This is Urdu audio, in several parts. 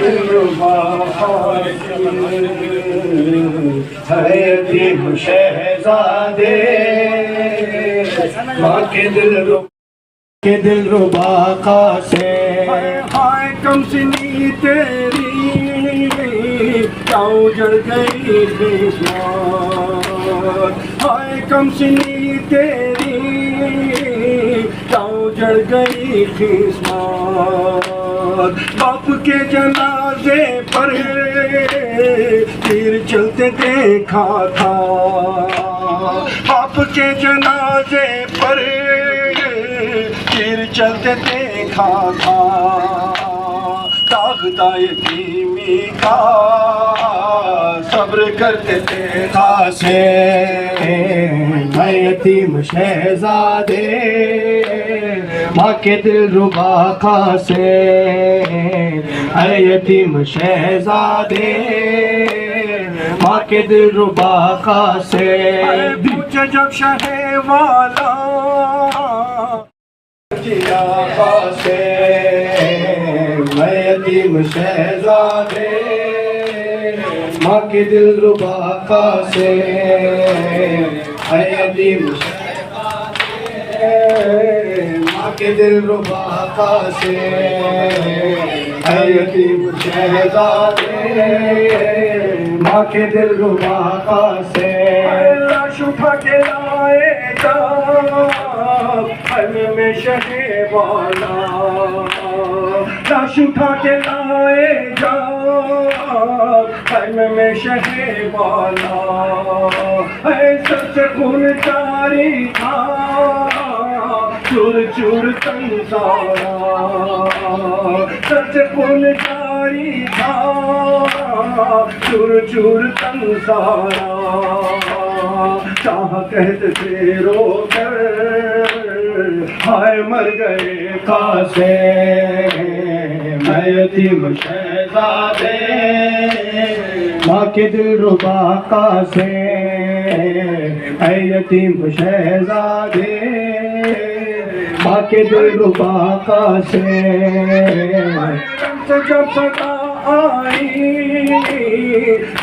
دلربا ہے یتیم شہزادے ماں کے دلربا قاسم ہائے کم سنی تیری کیا اجڑ گئی قسمت ہائے کم سنی تیری کیا اجڑ گئی قسمت باپ کے جنازے پر تیر چلتے دیکھا تھا باپ کے جنازے پر تیر چلتے دیکھا تھا داغتا یتیمی کا صبر کرتے تھے خاصے میں یتیم شہزادے ماں کے دلربا قاسم اے یتیم شہزادے ماں کے دلربا قاسم پوچھے جب شہ والا کیا قاسم میں یتیم شہزادے ماں کے دلربا قاسم اے یتیم ماں کے دلربا قاسم اے یتیم شہزادے ماں کے دلربا قاسم لاش اٹھا کے لائے جا حلم میں شہ والا لاش اٹھا کے لائے جا حلم میں شہ والا اے سر سے خون جاری تھا چور چور تن سارا سر سے خون جاری تھا چور چور تن سارا چاہ کہتے تھے رو کر ہائے مر گئے قاسم میں یتیم شہزادے ماں کے دلربا قاسم اے یتیم شہزادے ماں کے دلربا قاسم جب صدا آئی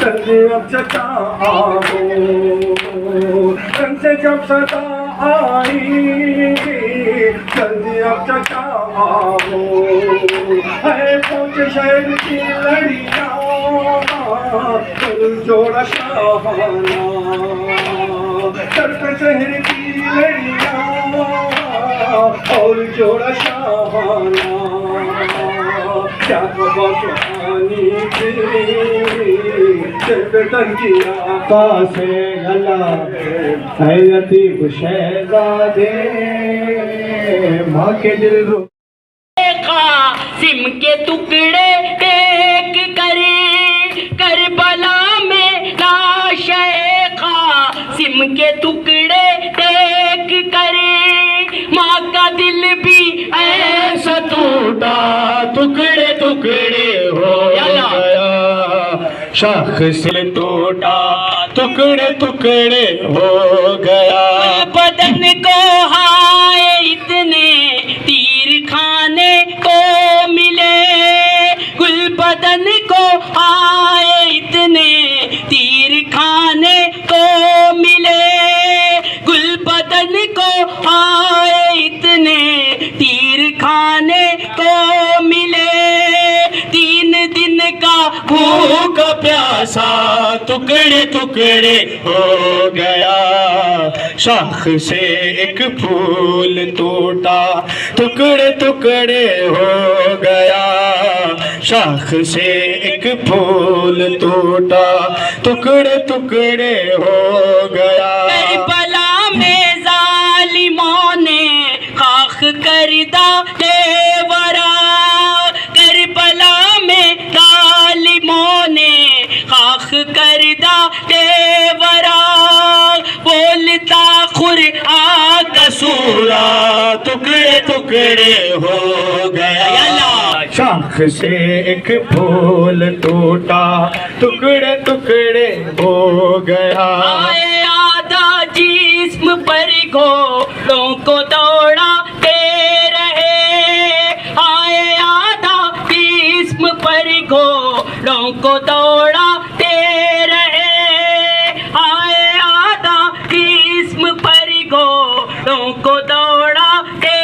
جلدی اب چچا آؤ سے جب صدا آئی جلدی اب چچا آؤ ہے پہنچے شہر کی لڑیاں دل جوڑا شاہانہ سر پہ شہر کی لڑیاں اور جوڑا شاہانہ کیا خبر سہانی تھی بیٹن کی آقا سے اللہ اے یتیم شہزادے ماں کے دلربا قاسم کے ٹکڑے ٹیک کرے کربلا میں لاش قاسم کے ٹکڑے ٹیک کرے ماں کا دل بھی ایسا ٹوٹا ٹکڑے ٹکڑے ہو گیا شاخ سے ٹوٹا ٹکڑے ٹکڑے ہو گیا بدن کو ہائے اتنے تیر کھانے کو ملے گل بدن کو ہائے اتنے تیر کھانے کو ملے گل بدن کو ہائے اتنے تیر کھانے کو ملے 3 دن کا بھوکا پیاسا ٹکڑے ٹکڑے ہو گیا شاخ سے ایک پھول ٹوٹا ٹکڑے ٹکڑے ہو گیا شاخ سے ایک پھول ٹوٹا ٹکڑے ٹکڑے ہو گیا کربلا میں ظالموں نے خاک کردہ دیورا کربلا میں ظالموں نے خاک کردہ دیورا بولتا قرآن کا سورہ ٹکڑے ٹکڑے ہو گیا شاخ سے ایک پھول ٹوٹا ٹکڑے ٹکڑے ہو گیا آدھا جسم پر گھوڑوں کو دوڑاتے رہے آدھا جسم پر پر گھوڑوں کو دوڑاتے رہے، آئے آدھا جسم پر گھوڑوں کو دوڑاتے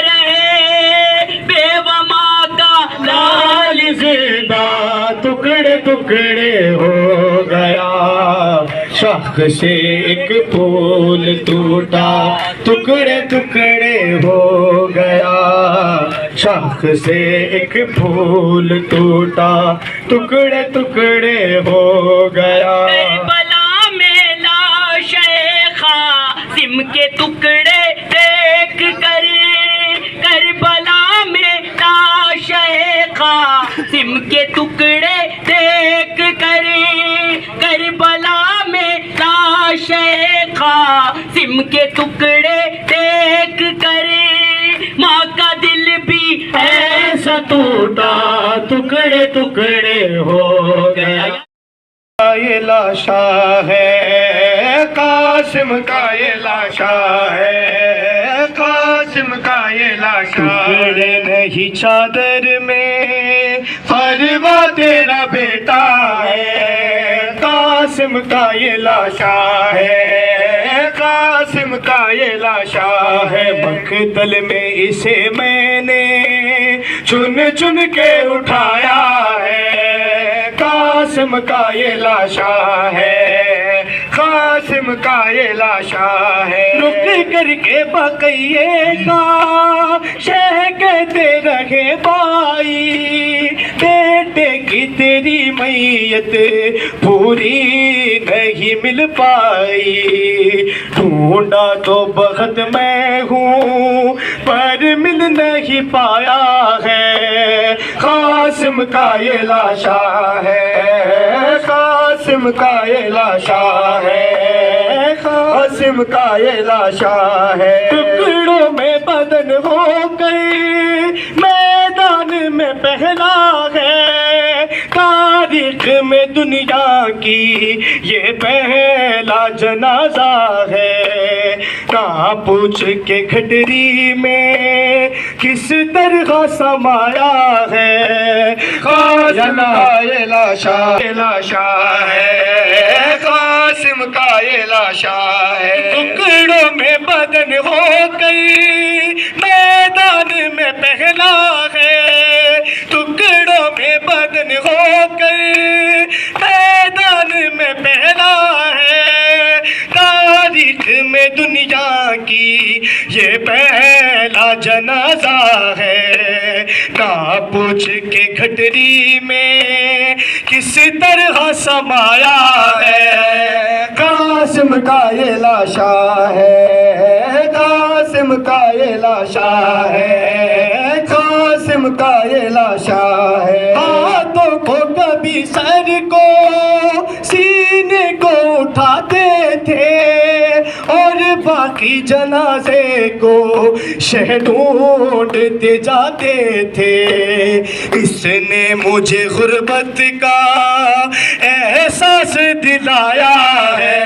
رہے، بیوہ ماں کا لال زندہ ٹکڑے ٹکڑے ہو گیا، شاخ سے ایک پھول ٹوٹا ٹکڑے ٹکڑے ہو گیا، شاخ سے ایک پھول ٹوٹا ٹکڑے ٹکڑے ہو گیا، کربلا میں لاش قاسم کے ٹکڑے دیکھ کر، کربلا میں لاش قاسم کے ٹکڑے دیکھ کر، کربلا میں لاش قاسم کے ٹکڑے دیکھ کر، ماں کا دل بھی ایسا ٹوٹا ٹکڑے ٹکڑے ہو گیا، یہ لاشا ہے قاسم کا، یہ لاشا ہے قاسم کا، یہ لاشا ٹکڑے نہیں چادر میں فروا تیرا بیٹا ہے، قاسم کا یہ لاشا ہے، قاسم کا یہ لاشا ہے، مقتل میں اسے میں نے چن چن کے اٹھایا ہے، قاسم کا یہ لاشا ہے، قاسم کا یہ لاشا ہے، رک کر کے بقیے کا شہ کہتے رہے بھائی، بیٹے کی تیری میت پوری نہیں مل پائی، ڈھونڈا تو بخت میں ہوں پر مل نہیں پایا ہے، قاسم کا یہ لاشا ہے، قاسم کا یہ لاشا ہے، قاسم کا یہ لاشا ہے، ٹکڑوں میں بدن ہو گئی میدان میں پہلا ہے، تاریخ میں دنیا کی یہ پہلا جنازہ ہے، نہ پوچھ کے گھٹری میں کس طرح سمایا ہے، قاسم کا یہ لاشا، یہ لاشا ہے، قاسم کا یہ لاشا ہے، ٹکڑوں میں بدن ہو گئی میدان میں پہلا ہے، ٹکڑوں میں بدن ہو گئی میدان میں پہلا ہے، تاریخ میں دنیا کی یہ پہلا جنازہ ہے، نہ پوچھ کے گھٹری میں کس طرح سمایا ہے، قاسم کا یہ لاشا ہے، قاسم کا یہ لاشا ہے، قاسم کا یہ لاشا ہے، ہاتھوں کو کبھی سر کو سینے کو اٹھاتے تھے اور باقی جنازے کو شہ ڈھونڈتے جاتے تھے، اس نے مجھے غربت کا احساس دلایا ہے،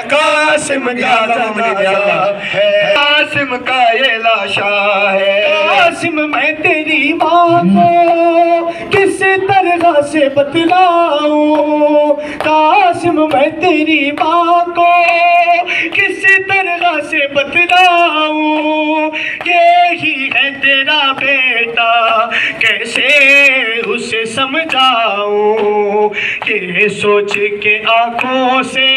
قاسم کا لاشا ہے، قاسم کا یہ لاشا ہے، قاسم میں تیری ماں کو کس طرح سے بتلاؤں، قاسم میں تیری ماں کو کس طرح سے بتلاؤں، یہی ہے تیرا بیٹا کیسے اسے سمجھاؤں، یہ سوچ کے آنکھوں سے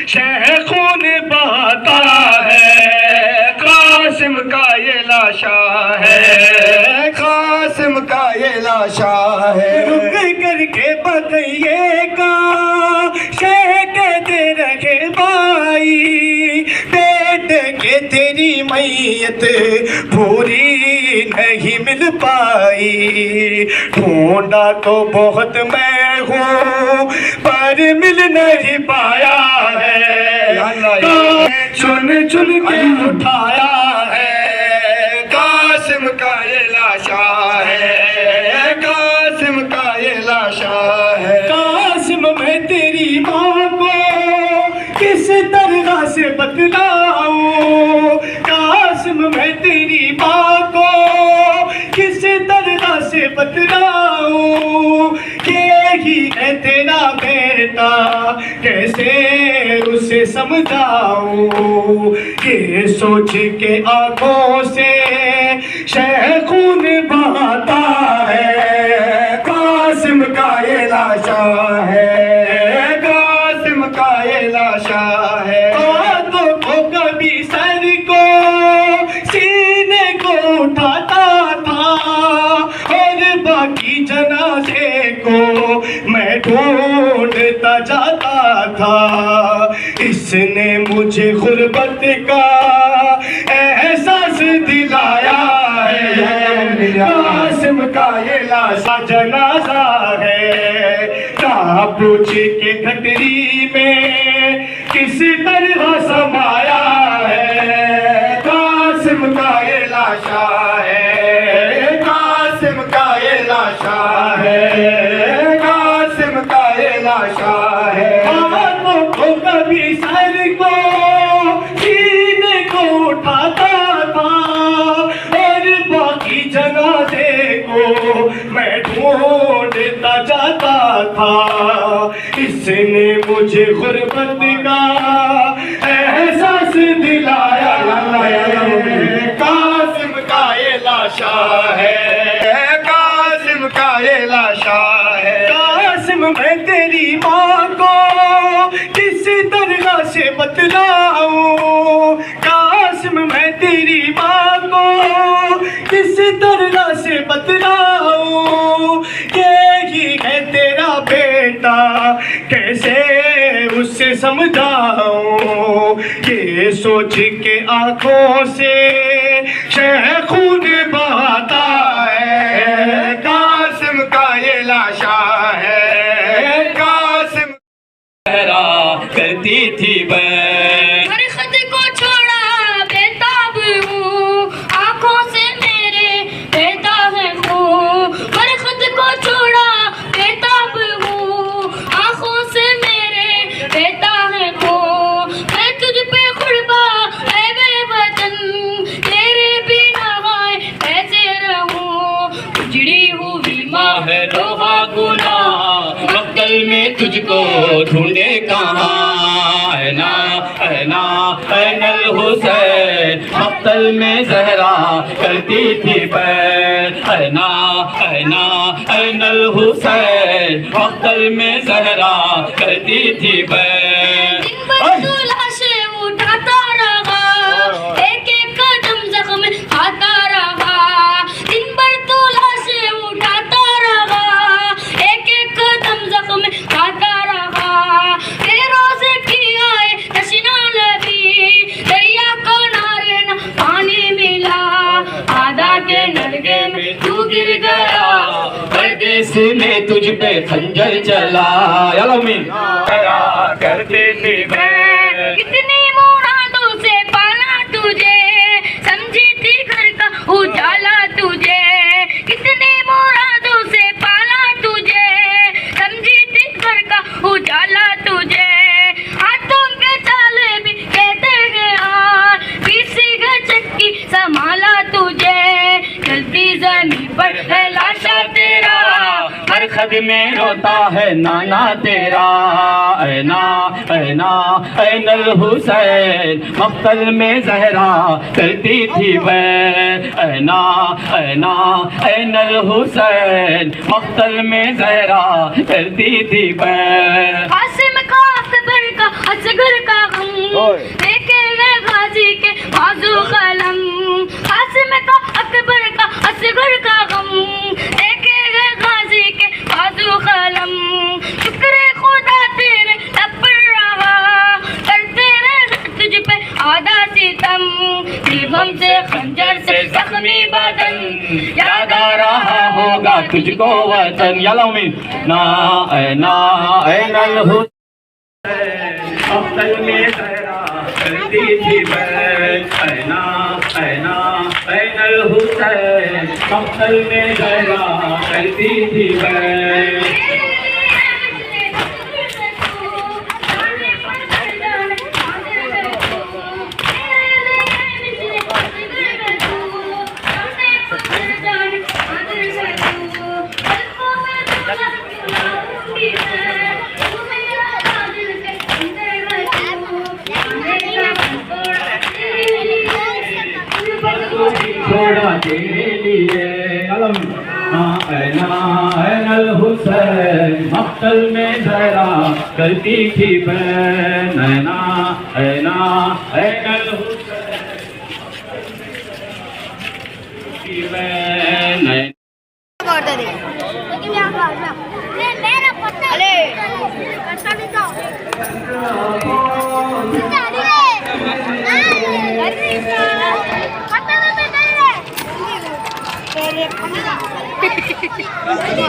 شہ خون بہتا ہے، قاسم کا یہ لاشا ہے، قاسم کا یہ لاشا ہے، رک کر کے بقیے کا شہ کہتے رہے بھائی، بیٹے کے تیری میت پوری نہیں مل پائی، ڈھونڈا تو بہت میں ہوں پر مل نہیں پایا ہے، چن چن کے اٹھایا ہے، قاسم کا یہ لاشا ہے، قاسم کا یہ لاشا ہے، قاسم میں تیری ماں کو کس طرح سے بتلاؤں، قاسم میں تیری ماں کو کس طرح سے بتلاؤں، یہی ہے تیرا بیٹا کیسے اسے سمجھاؤں یہ سوچ کے آنکھوں سے شہ خون بہاتا ہے قاسم کا یہ لاشا ہے قاسم کا یہ لاشا ہے ہاتھوں کو کبھی سر کو سینے کو اٹھاتا تھا اور باقی جنازے کو میں ڈھونڈتا جاتا تھا اس نے مجھے غربت کا احساس دلایا ہے قاسم کا یہ لاشا جنازہ ہے تابوت کے گھٹری میں کس طرح سمایا ہے قاسم کا یہ لاشا ہے قاسم کا یہ لاشا ہے قاسم کا یہ لاشا ہے ہاتھوں کو کبھی سر کو سینے کو اٹھاتا تھا اور باقی جنازے کو میں ڈھونڈتا جاتا تھا اس نے مجھے غربت کا احساس دلایا قاسم کا یہ لاشا ہے قاسم کا یہ لاشا ہے قاسم میں تیری ماں کو کس طرح سے بتلاؤں قاسم میں تیری ماں کو کس طرح سے بتلاؤں یہی ہے تیرا بیٹا کیسے اسے سمجھاؤں یہ سوچ کے آنکھوں سے شہ خون بہاتا ہے قاسم کا یہ لاشا ہے قاسم کرتی تھی بہن ہر خط کو چھوڑا بےتاب ہوں آنکھوں سے میرے بہتا ہے خون ہر خط کو چھوڑا بےتاب ہوں آنکھوں سے میرے بہتا ہے خون میں تجھ پہ قربا اے بے وطن تیرے بنا ہائے کیسے رہوں اجڑی ہوئی ماں ہے لوہا گناہ مقتل میں تجھ کو ڈھونڈے کہاں این الحسین مقتل میں زہرا کرتی تھی پیر این الحسین مقتل میں زہرا کرتی تھی پیر دن بھر تو لاشیں اٹھاتا رہا ایک ایک قدم زخم کھاتا رہا دن بھر تو لاشیں اٹھاتا رہا ایک ایک قدم زخم کھاتا رہا اے روزے کی آئے تشنا لبی دریا کنارے نہ پانی ملا آدھا کے نلگے میں تو گر گیا پردیس میں تجھ پہ خنجر چلا کرتے تھے کتنی مرادوں سے پالا تجھے سمجھی تھی گھر کا اجالا تجھے کتنی مرادوں سے پالا تجھے سمجھی تھی گھر کا اجالا تجھے ہاتھوں کے چالے بھی کہتے ہیں آن پیسی گئے چکی سنبھالا تجھے چلتی زمین پر ہے لاشا تیرا ہر خد میں روتا ہے نانا تیرا این الحسین مقتل میں زہرا کرتی تھی بہن این الحسین مقتل میں زہرا کرتی تھی بہن قاسم کا اکبر کا اصغر کا غم دیکھے گئے غازی کے بازو قلم قاسم کا اکبر کا اصغر کا غم دیکھے گئے غازی کے بازو قلم شکر خدا تیرے لب پر رہا کرتے رہے تجھ پہ آدھا ستم غم سے خنجر سے زخمی بدن یاد آ رہا ہوگا تجھ کو وطن این الحسین مقتل میں زہرا کرتی تھی بہن این الحسین مقتل میں زہرا کرتی تھی بہن تیرے لیے علم این الحسین مقتل میں زہرا کرتی تھی بین اینا این الحسین بین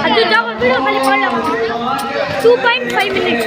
ಅದು ಜಾಬ್ ವಿಡಿಯೋ ಖಾಲಿ ಕಾಲ್ 2.5 minutes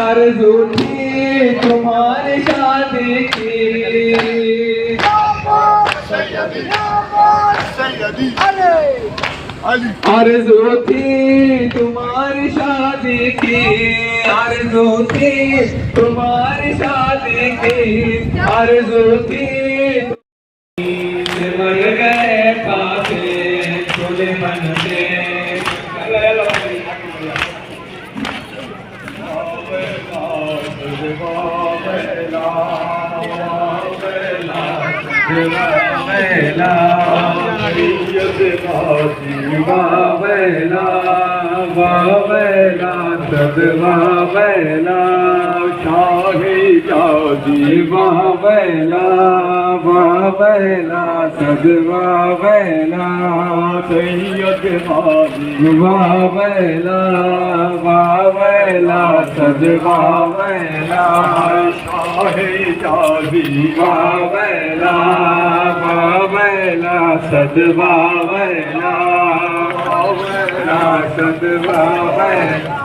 آرزو تھی تمہاری شادی کی آرزو تھی تمہاری شادی کی آرزو تھی تمہاری شادی کی آرزو تھی مر گئے پاسے چولے بنتے باویلا باویلا سد باویلا شاہی جادی باویلا باویلا سد باویلا سید مادی باویلا باویلا سد باویلا شاہی جادی باویلا باویلا سد باویلا باویلا سد باویلا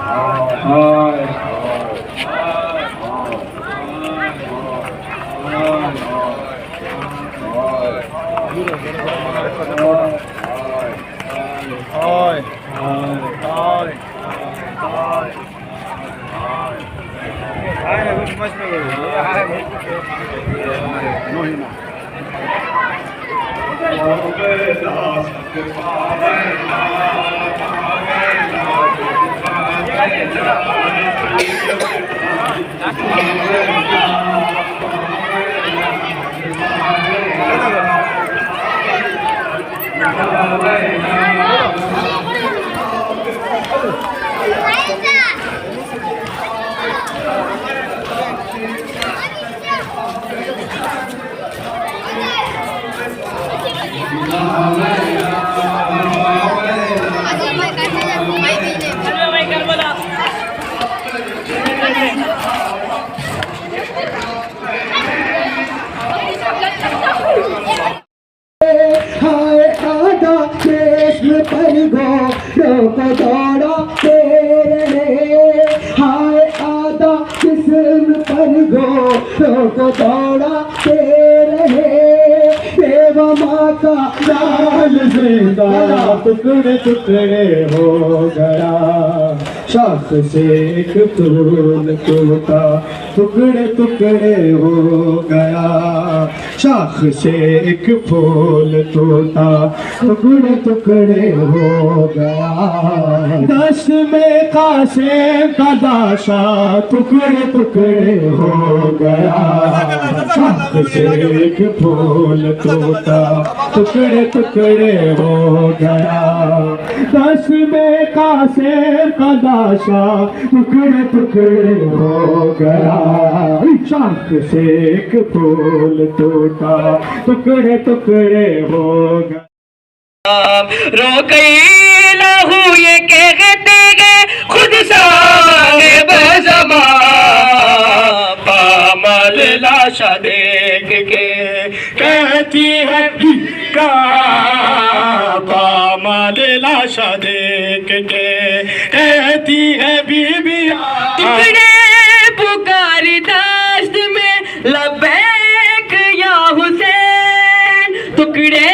دوڑا تیرے ہائے آدھا جسم پر گو کو دوڑا تیرے دیوا ماں کا لال زندہ ٹکڑے ٹکڑے ہو گیا شاخ سے ایک پھول ٹوٹا ٹکڑے ٹکڑے ہو گیا شاخ سے ایک پھول ٹوٹا ٹکڑے ٹکڑے ہو گیا دست میں قاسم کا لاشا ٹکڑے ٹکڑے ہو گیا شاخ سے ایک پھول ٹوٹا ٹکڑے ٹکڑے ہو گیا دست میں قاسم کا لاشا ٹکڑے ٹکڑے ہو گیا شاخ سے ایک پھول ٹوٹا ٹکڑے ٹکڑے ہو گیا رو گئی لہو یہ کہتے گئے خود صاحب زمان پامال لاشا دیکھ کے کہتی ہے کا پامال لاشا دیکھ کے کہتی ہے بی بی ٹکڑے پکاری داشت میں لبیک یا حسین ٹکڑے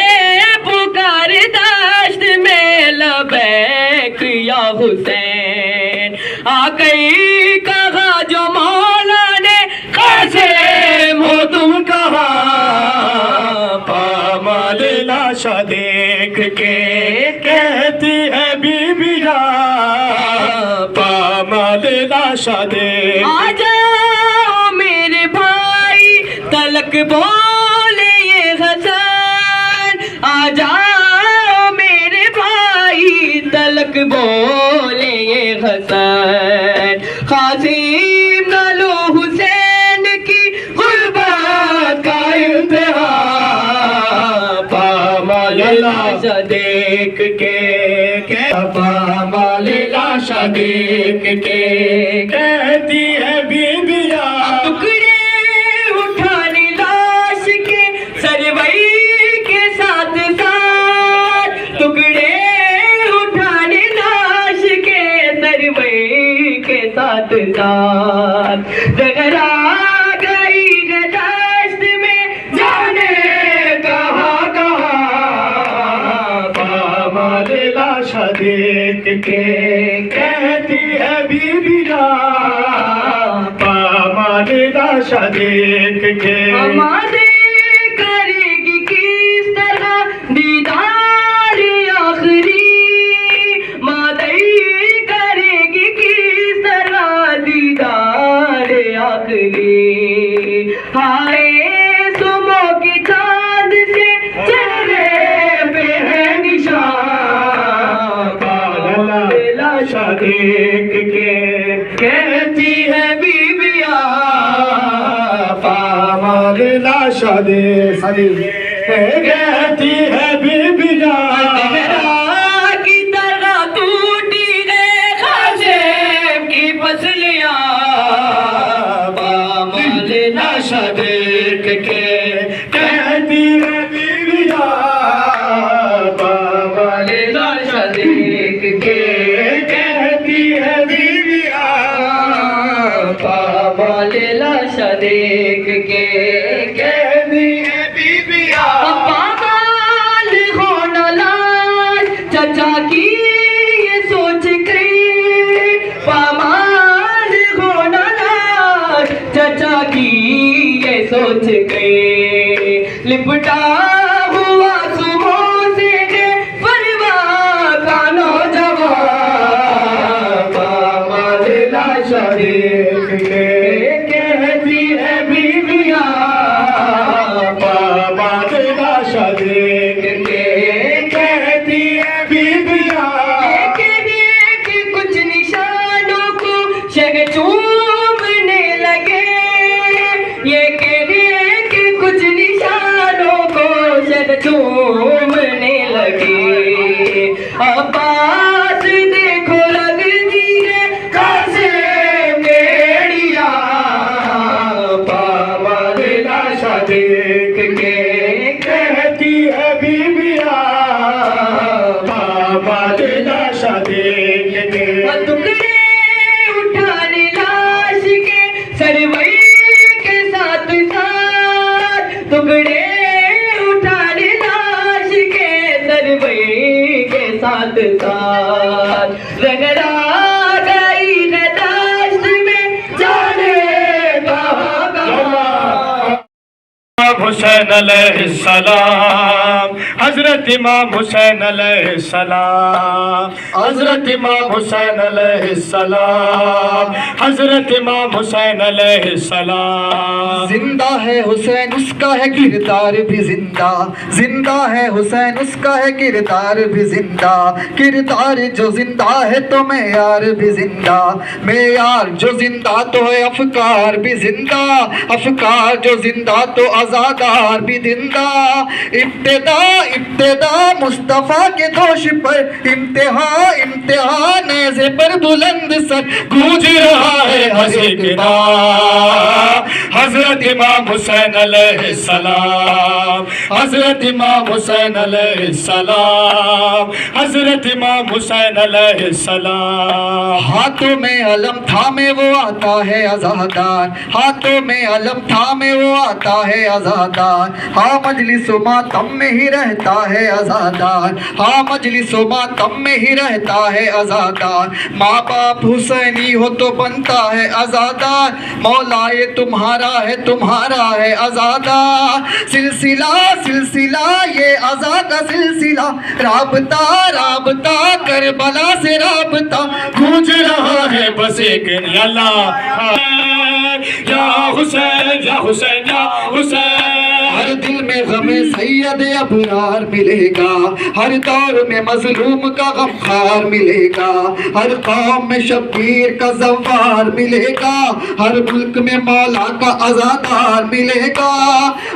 لبیک یا حسین آ گئی کہا جو مولا نے لاشا دیکھ کے کہتی ہے بیویاں پامال لاشا دیکھ آ جاؤ میرے بھائی تلک بولے یہ حسن آ جاؤ میرے بھائی تلک بولے یہ حسن قاسم نالو حسین کی غربت کا امتحان پامال لاشا دیکھ کے پامال لاشا دیکھ کے کہتی ہے بیویاں ٹکڑے اٹھانے لاش کے سروئی کے ساتھ ساتھ ٹکڑے اٹھانے لاش کے سروئی کے ساتھ ساتھ زہرا گئی ہے دشت میں جانے کہاں کہاں پامال لاشا دیکھ کے کہتی ہے بیویاں پامال لاشا دیکھ کے ہمارے کرے گی کس طرح دیدار آخری مادری کرے گی کس طرح دیدار آخری ہائے صبح کی چاند سے چہرے پہ ہے نشان پامال لاشا دیکھ کے کہتی ہے بیویاں پامال لاشا دیکھ کہتی ہے بیویاں زہرا کی طرح ٹوٹی ہے قاسم کی پسلیاں پامال لاشا دیکھ کے کہتی ہے بیویاں پامال لاشا دیکھ کے کہتی ہے بیویاں پامال لاشا دیکھ کے کہتی ہے بیویاں پامال ہونا لاش چچا کی یہ سوچ کے پامال ہونا لاش چچا کی یہ سوچ کے لپٹا ہوا صبح سے ہے پرواہ کا نوجوان پامال لاشا دیکھ کے کہتی ہے بیویاں پامال لاشا دیکھ کے کہتی ہے بیویاں کچھ نشانوں کو شہ چومنے لگے یہ کہے کہ کچھ نشانوں کو شہ چومنے لگے عباس دیکھو لگتی ہے قاسم بیڑیاں پامال لاشا دیکھ کے کہتی ہے بیویاں پامال لاشا دیکھ کے ٹکڑے اٹھانے لاش کے سروئی کے ساتھ ساتھ ٹکڑے اٹھانے لاش کے سروئی کے ساتھ ساتھ رگڑا گئی ہے دشت میں جانے کہاں کہاں امام حسین علیہ السلام حضرت امام حسین علیہ السلام حضرت امام حسین علیہ السلام حضرت امام حسین علیہ السلام زندہ ہے حسین اس کا ہے کردار بھی زندہ زندہ ہے حسین اس کا ہے کردار بھی زندہ کردار جو زندہ ہے تو معیار بھی زندہ معیار جو زندہ تو ہے افکار بھی زندہ افکار جو زندہ تو آزادار بھی زندہ ابتدا مصطفیٰ کے دوش پر امتحان نیزے پر بلند سر گونج رہا ہے ہنسی کے نام حضرت امام حسین علیہ السلام حضرت امام حسین علیہ السلام حضرت امام حسین علیہ السلام ہاتھوں میں علم تھامے وہ آتا ہے آزادان ہاتھوں میں علم تھامے وہ آتا ہے آزادان ہاں مجلس و ماتم میں ہی رہتا رہتا ہے عزادار، ہاں مجلس و ماتم میں ہی رہتا ہے عزادار، ماں باپ حسینی ہو تو بنتا ہے عزادار، مولا یہ تمہارا ہے عزادار، سلسلہ سلسلہ یہ عزا کا سلسلہ، رابطہ رابطہ کربلا سے رابطہ، گونج رہا ہے بس ایک اللہ، یا حسین یا حسین یا حسین۔ ہر دل میں غم سید ابرار ملے گا، ہر دور میں مظلوم کا غمخوار ملے گا، ہر قوم میں شبیر کا زوار ملے گا، ہر ملک میں مولا کا عزادار ملے گا،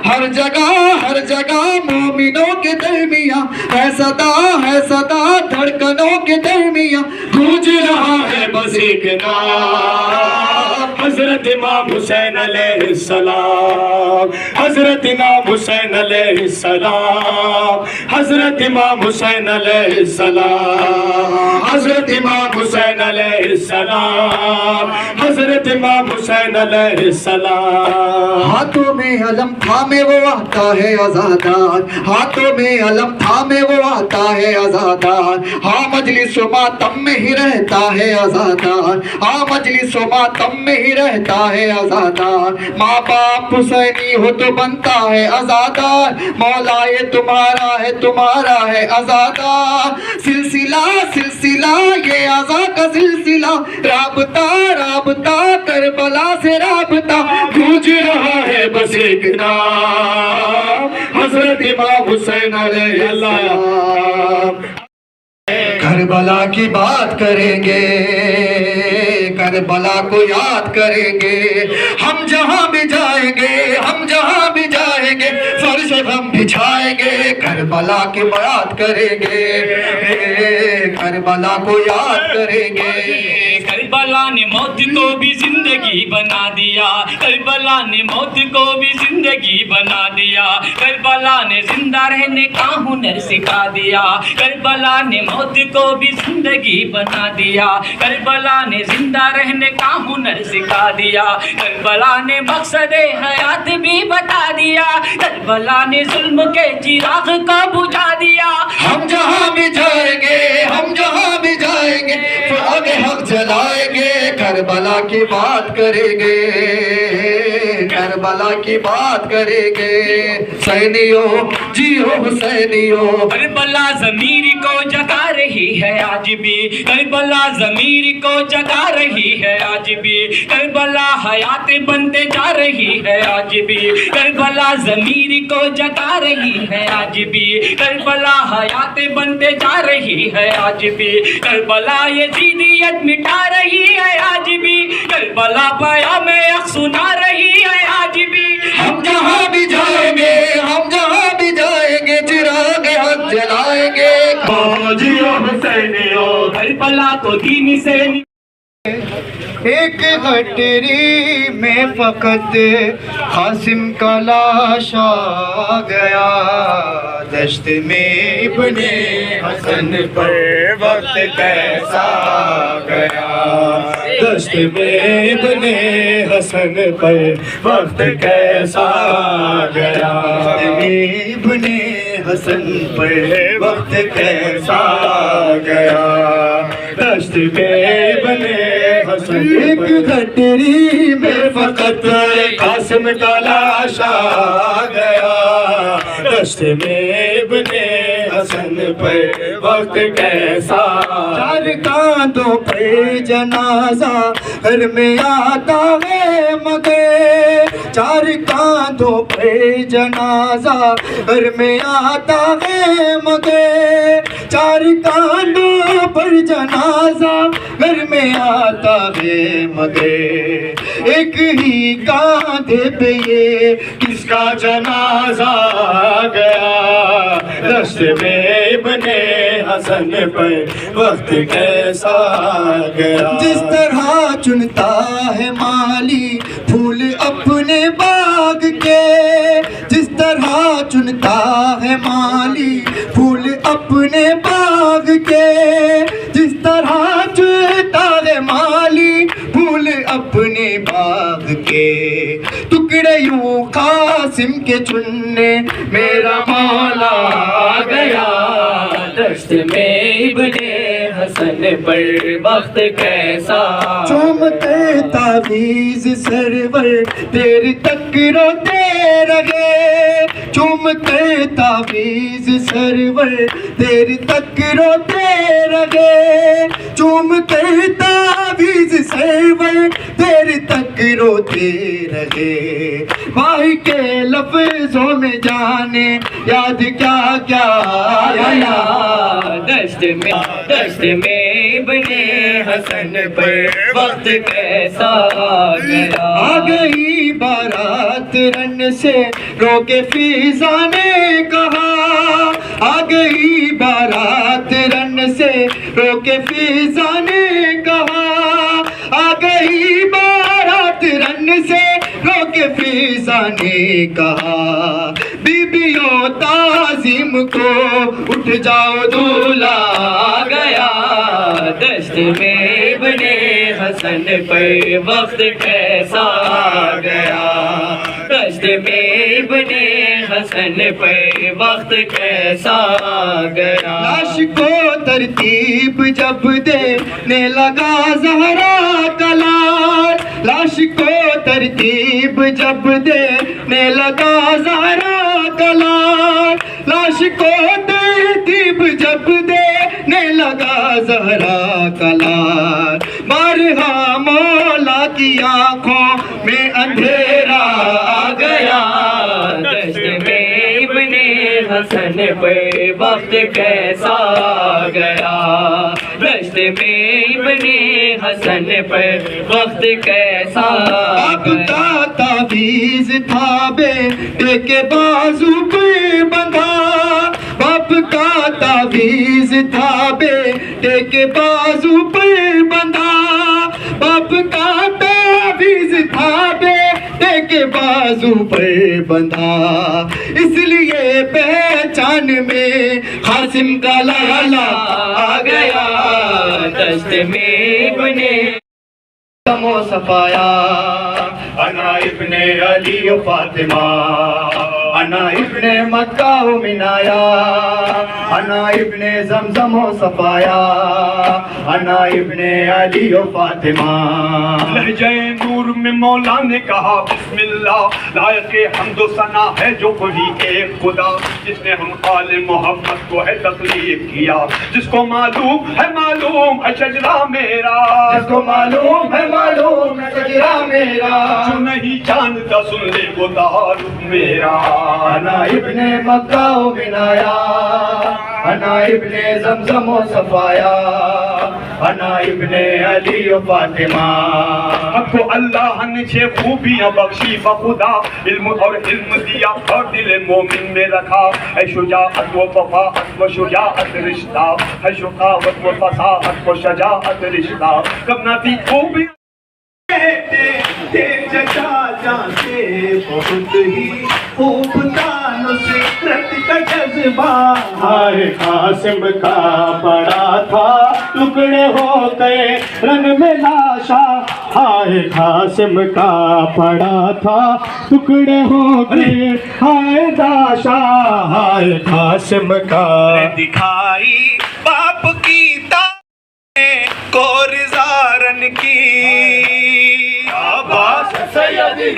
ہر جگہ مومنوں کے درمیان ہے صدا دھڑکنوں کے درمیان، گونج رہا ہے بس ایک نام، حضرت امام حسین علیہ السلام، حضرت امام حسین علیہ السلام، حضرت امام حسین علیہ السلام، حضرت امام حسین علیہ السلام، حضرت امام حسین علیہ السلام۔ ہاتھوں میں علم تھامے وہ آتا ہے عزادار، ہاتھوں میں علم تھامے وہ آتا ہے عزادار، ہاں مجلس و ماتم میں ہی رہتا ہے عزادار، ہاں مجلس و ماتم میں ہی رہتا ہے عزادار، ماں باپ حسینی ہو تو بنتا ہے عزادار، مولا یہ تمہارا ہے عزادار، سلسلہ سلسلہ یہ عزا کا سلسلہ، رابطہ رابطہ کربلا سے رابطہ، گونج رہا ہے بس ایک نام، حضرت امام حسین علیہ السلام۔ کربلا کی بات کریں گے، کربلا کو یاد کریں گے، ہم جہاں بھی جائیں گے فرش غم بچھائیں گے، کربلا کی بات کریں گے، کربلا کو یاد کریں گے۔ کربلا نے موت کو بھی زندگی بنا دیا، کربلا نے موت کو بھی زندگی بنا دیا، کربلا نے زندہ رہنے کا ہنر سکھا دیا، کربلا نے موت کو بھی زندگی بنا دیا، کربلا نے زندہ رہنے کا ہنر سکھا دیا، کربلا نے مقصد حیات بھی بتا دیا، کربلا نے ظلم کے چراغ کو بجھا دیا، ہم جہاں بھی جائیں گے فراغ حق جلائیں گے، کربلا کی بات کریں گے، کربلا کی بات کریں گے، حسینیوں جیو حسینیوں۔ کربلا ضمیر کو جگا رہی ہے آج بھی، کربلا ضمیر کو جگا رہی ہے آج بھی، کربلا حیات بنتے جا رہی ہے آج بھی، کربلا ضمیر کو جگا رہی ہے آج بھی، کربلا حیات بنتے جا رہی ہے آج بھی، کربلا یزیدیت مٹا رہی ہے آج بھی، کربلا پیام حق سنا رہی ہے آج بھی، ہم جہاں بھی جائیں گے چراغ حق جلائیں گے، جیو حسینیوں۔ کربلا کو دین سے ایک گٹری میں فقط قاسم کا لاش آ گیا، دشت میں ابن حسن پر وقت کیسا گیا، دشت میں ابن حسن پر وقت کیسا گیا، ابن حسن پر وقت کیسا گیا، دشت میں ابن حسن ایک گٹری میں فقط قاسم کا لاش آ گیا، دشت میں ابن حسن پر وقت کیسا، چار کاندھوں پر جنازہ گھر میں آتا ہے مگر، چار کاندھوں پر جنازہ گھر میں آتا ہے مگر، چار کاندھوں پر جنازہ گھر میں آتا ہے مگر، ایک ہی کاندھے پہ یہ کس کا جنازہ گیا، دشت میں ابن حسن پر وقت کیسا گیا، جس طرح چنتا ہے مالی پھول اپنے باغ کے، جس طرح چنتا ہے مالی پھول اپنے باغ کے، جس طرح چنتا ہے مالی پھول اپنے باغ کے، ٹکڑے یوں قاسم کے چننے میرا مولا میں ابن حسن پر وقت کیسا چومتے تعویذ سرور دیر تک روتے رہے چومتے تعویذ سرور دیر تک روتے رہے چومتے تعویذ سرور دیر تک روتے رہے بھائی کے لفظوں میں جانے یاد کیا کیا آیا دشت میں ابن حسن پر وقت کیسا گیا آ گئی بارات رن سے روکے فضا نے کہا آ گئی بارات رن سے روکے فضا نے کہا آ گئی بارات رن سے روکے فضا نے کہا بیبیوں تعظیم کو اٹھ جاؤ دولہا آ گیا دشت میں ابن حسن پر وقت کیسا گیا دشت میں ابن حسن پر وقت کیسا گیا لاش کو ترتیب جب دینے لگا زہرا کا لال لاش کو ترتیب جب دینے لگا زہرا کا لال لاش کو ترتیب جب دینے لگا زہرا کا لال بارہا مولا کی آنکھوں میں اندھیرا آ گیا دشت میں ابن حسن پر وقت کیسا گیا دشت میں ابن حسن پر وقت کیسا باپ گیا کا تعویذ تھا بیٹے کے بازو پہ بندھا باپ کا تعویذ تھا بیٹے کے بازو پہ بندھا باپ کا تعویذ تھا بیٹے کے بازو پر بندھا اس لیے پہچان میں قاسم کا لالا آ گیا دشت میں ابن و صفایا انا ابن علی و فاطمہ انا ابن مکہ و منایا انا ابن زمزم و صفایا انا ابن علی و فاطمہ لہجہ نور میں مولا نے کہا بسم اللہ لائق حمد و ثنا ہے جو کوئی ایک خدا جس نے ہم آل محمد کو ہے تخلیق کیا جس کو معلوم ہے شجرہ میرا جس کو معلوم ہے شجرہ میرا جو نہیں جانتا سن لے وہ تعارف میرا انا ابن مکہ و منایا انا ابن زمزم و صفایا انا ابن علی و فاطمہ حق کو اللہ نے 6 خوبیاں بخشی بخدا علم اور علم دیا اور دل مومن میں رکھا ہے شجاعت و وفاءت و شجاعت رشتہ ہے شقاوت و فصاحت و شجاعت رشتہ کب نہ تھی خوبی چچا جان سے بہت ہی خوب تھا نصرت کا جذبہ ہائے قاسم کا بڑا تھا ٹکڑے ہو گئے رن میں لاشا ہائے قاسم کا بڑا تھا ٹکڑے ہو گئے ہائے داشا ہائے قاسم کا دکھائی باپ کی کو رضارن کی عباس سیدی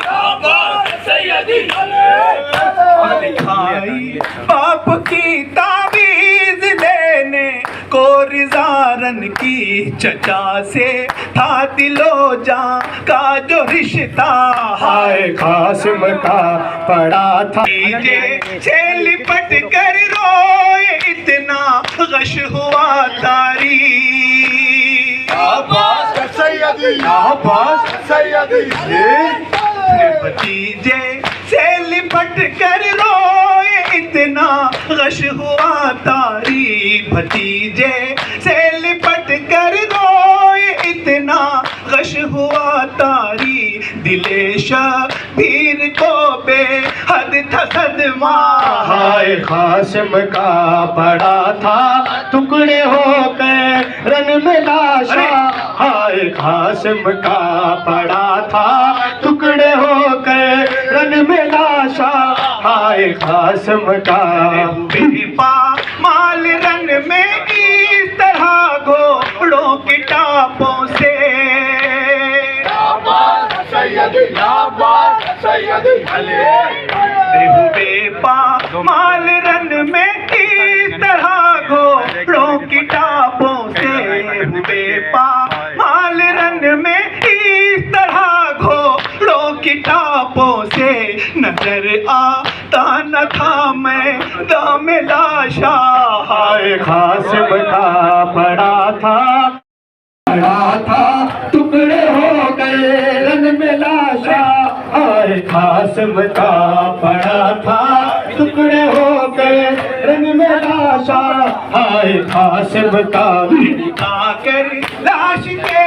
دکھائی باپ کی تعویذ دینے کو رضارن کی چچا سے تھا دل و جان کا جو رشتہ ہائے قاسم کا بڑا تھا سے لپٹ کر روئے اتنا غش ہوا تاری عباس سیدی بھتیجے سے لپٹ کر روئے اتنا غش ہوا تاری بھتیجے سے لپٹ کر روئے اتنا غش ہوا تاری دل شبیر کو بے حد تھا صدمہ ہائے قاسم کا بڑا تھا ٹکڑے ہو گئے رن میں لاشا ہائے قاسم کا بڑا تھا ٹکڑے ہو گئے رن میں لاشا ہائے قاسم کا بے پا مال رن میں ٹاپوں سے بے پامال رن میں اس طرح گھوڑوں کی ٹاپوں سے بے پامال رن میں اس طرح گھوڑوں کی ٹاپوں سے نظر آتا نہ تھا میں دام لاشا ہائے قاسم کا پڑا تھا ٹکڑے ہو گئے رن میں لاشا ہائے قاسم کا پڑا تھا ٹکڑے ہو گئے رن میں لاشا ہائے قاسم کا کر لاش کے